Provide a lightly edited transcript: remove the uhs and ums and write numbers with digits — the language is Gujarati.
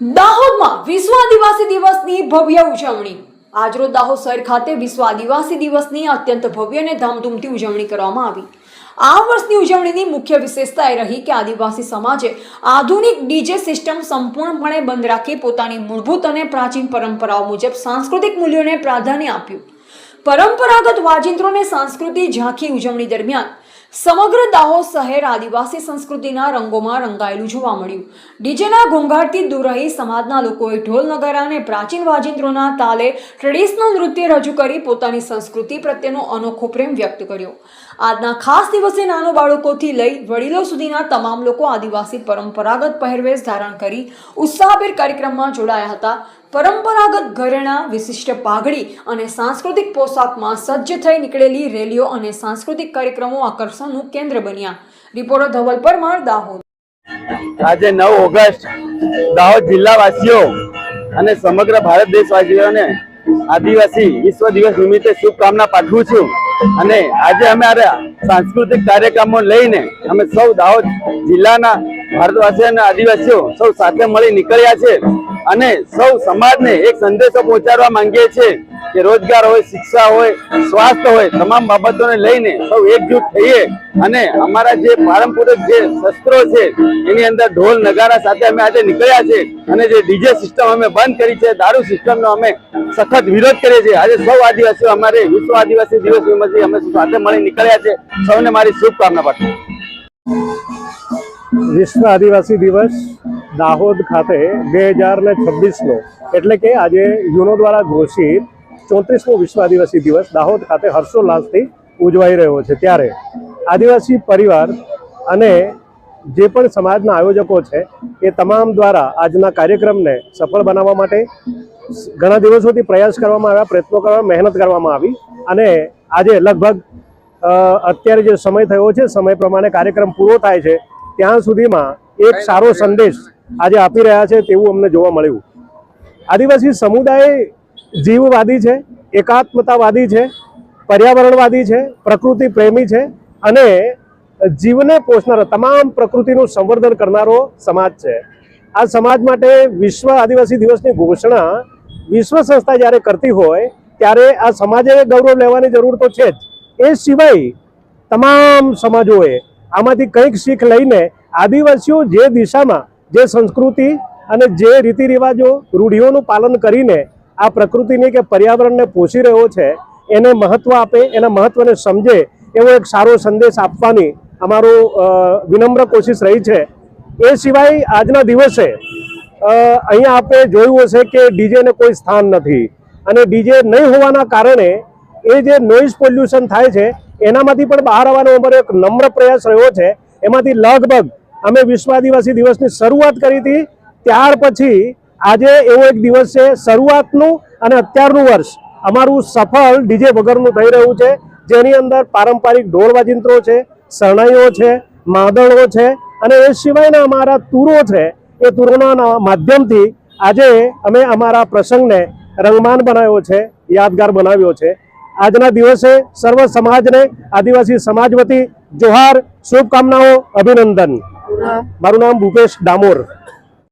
દાહોદમાં વિશ્વ આદિવાસી દિવસની ભવ્ય ઉજવણી। આજરોજ દાહોદ શહેર ખાતે વિશ્વ આદિવાસી દિવસની અત્યંત ભવ્ય અને ધામધૂમથી ઉજવણી કરવામાં આવી। આ વર્ષની ઉજવણીની મુખ્ય વિશેષતા એ રહી કે આદિવાસી સમાજે આધુનિક ડીજે સિસ્ટમ સંપૂર્ણપણે બંધ રાખી પોતાની મૂળભૂત અને પ્રાચીન પરંપરાઓ મુજબ સાંસ્કૃતિક મૂલ્યોને પ્રાધાન્ય આપ્યું। પરંપરાગત વાજિંત્રો અને સાંસ્કૃતિક ઝાંખી ઉજવણી દરમિયાન સમગ્ર દાહોદ શહેર આદિવાસી સંસ્કૃતિના રંગોમાં રંગાયેલું જોવા મળ્યું। ડીજેના ઘોંઘાટથી દૂર રહી સમાજના લોકોએ ઢોલ નગારા અને પ્રાચીન વાજિંત્રોના તાલે ટ્રેડિશનલ નૃત્ય રજૂ કરી પોતાની સંસ્કૃતિ પ્રત્યેનો અનોખો પ્રેમ વ્યક્ત કર્યો। આજના ખાસ દિવસે નાનો બાળકોથી લઈ વડીલો સુધીના તમામ લોકો આદિવાસી પરંપરાગત પહેરવેશ ધારણ કરી ઉત્સાહભેર કાર્યક્રમમાં જોડાયા હતા। પરંપરાગત ઘરેણા, વિશિષ્ટ પાઘડી અને સાંસ્કૃતિક પોશાકમાં સજ્જ થઈ નીકળેલી રેલીઓ અને સાંસ્કૃતિક કાર્યક્રમો આકર્ષણનું કેન્દ્ર બન્યા। રિપોર્ટર ધવલ પરમાર, દાહોદ। આજે 9 ઓગસ્ટ દાહોદ જિલ્લાવાસીઓ અને સમગ્ર ભારત દેશવાસીઓને આદિવાસી વિશ્વ દિવસ નિમિત્તે શુભકામના પાઠવું છું। અને આજે અમે સાંસ્કૃતિક કાર્યક્રમો લઈને અમે સૌ દાહોદ જિલ્લાના ભારતવાસીઓ અને આદિવાસીઓ સૌ સાથે મળી નીકળ્યા છે અને સૌ સમાજને એક સંદેશો પહોંચાડવા માંગીએ છીએ કે રોજગાર હોય, શિક્ષા હોય, સ્વાસ્થ્ય હોય, તમામ બાબતોને લઈને સૌ એકજૂટ થઈએ અને અમારા જે પારંપરિક જે શસ્ત્રો છે એની અંદર ઢોલ નગારા સાથે અમે આજે નીકળ્યા છે અને જે ડીજે સિસ્ટમ અમે બંધ કરી છે, દારૂ સિસ્ટમનો અમે સખત વિરોધ કરીએ છીએ। આજે સૌ આદિવાસીઓ અમારે વિશ્વ આદિવાસી દિવસ નિમિત્તે અમે સાથે મળી નીકળ્યા છે। સૌને મારી શુભકામના પાઠવું। વિશ્વ આદિવાસી દિવસ દાહોદ ખાતે 2026નો એટલે કે આજે યુનો દ્વારા ઘોષિત 34મો વિશ્વ આદિવાસી દિવસ દાહોદ ખાતે હર્ષોલ્લાસથી ઉજવાઈ રહ્યો છે। ત્યારે આદિવાસી પરિવાર અને જે પણ સમાજના આયોજકો છે એ તમામ દ્વારા આજના કાર્યક્રમને સફળ બનાવવા માટે ઘણા દિવસોથી પ્રયાસ કરવામાં આવ્યા, પ્રયત્નો કરવા, મહેનત કરવામાં આવી અને આજે લગભગ અત્યારે જે સમય થયો છે સમય પ્રમાણે કાર્યક્રમ પૂરો થાય છે ત્યાં સુધીમાં એક સારો સંદેશ આજે આપી રહ્યા છે તેવું અમને જોવા મળ્યું। આદિવાસી સમુદાય જીવવાદી છે, એકાત્મતાવાદી છે, પર્યાવરણવાદી છે, પ્રકૃતિ પ્રેમી છે અને જીવને પોષનારો તમામ પ્રકૃતિનું સંવર્ધન કરનારો સમાજ છે। આ સમાજ માટે વિશ્વ આદિવાસી દિવસની ઘોષણા વિશ્વ સંસ્થા જ્યારે કરતી હોય ત્યારે આ સમાજે ગૌરવ લેવાની જરૂર તો છે જ। એ સિવાય તમામ સમાજોએ આમાંથી કંઈક શીખ લઈને આદિવાસીઓ જે દિશામાં જે સંસ્કૃતિ અને જે રીતિ રિવાજો રૂઢિઓનું પાલન કરીને આ પ્રકૃતિને કે પર્યાવરણને પોષી રહ્યો છે એને મહત્વ આપે, એના મહત્વને સમજે એવો એક સારો સંદેશ આપવાની અમારો વિનમ્ર કોશિશ રહી છે। એ સિવાય આજના દિવસે અહીંયા આપણે જોયું હશે કે ડીજેને કોઈ સ્થાન નથી અને ડીજે નહીં હોવાના કારણે એ જે નોઇઝ પોલ્યુશન થાય છે એનામાંથી પણ બહાર આવવાનો અમારો એક નમ્ર પ્રયાસ રહ્યો છે। એમાંથી લગભગ અમે વિશ્વ આદિવાસી દિવસની શરૂઆત કરી હતી, ત્યાર પછી આજે એવો એક દિવસ છે શરૂઆતનું અને અત્યારનું વર્ષ અમારું સફળ ડીજે વગરનું થઈ રહ્યું છે, જેની અંદર પારંપરિક ઢોલ વાજિંત્રો છે, શરણાઈઓ છે, માદળો છે અને એ સિવાયના અમારા તૂરો છે। એ તૂરોના માધ્યમથી આજે અમે અમારા પ્રસંગને રંગમાન બનાવ્યો છે, યાદગાર બનાવ્યો છે। આજના દિવસે સર્વ સમાજને આદિવાસી સમાજ વતી જોહાર, શુભકામનાઓ, અભિનંદન। મારું નામ ભૂપેશ ડામોર।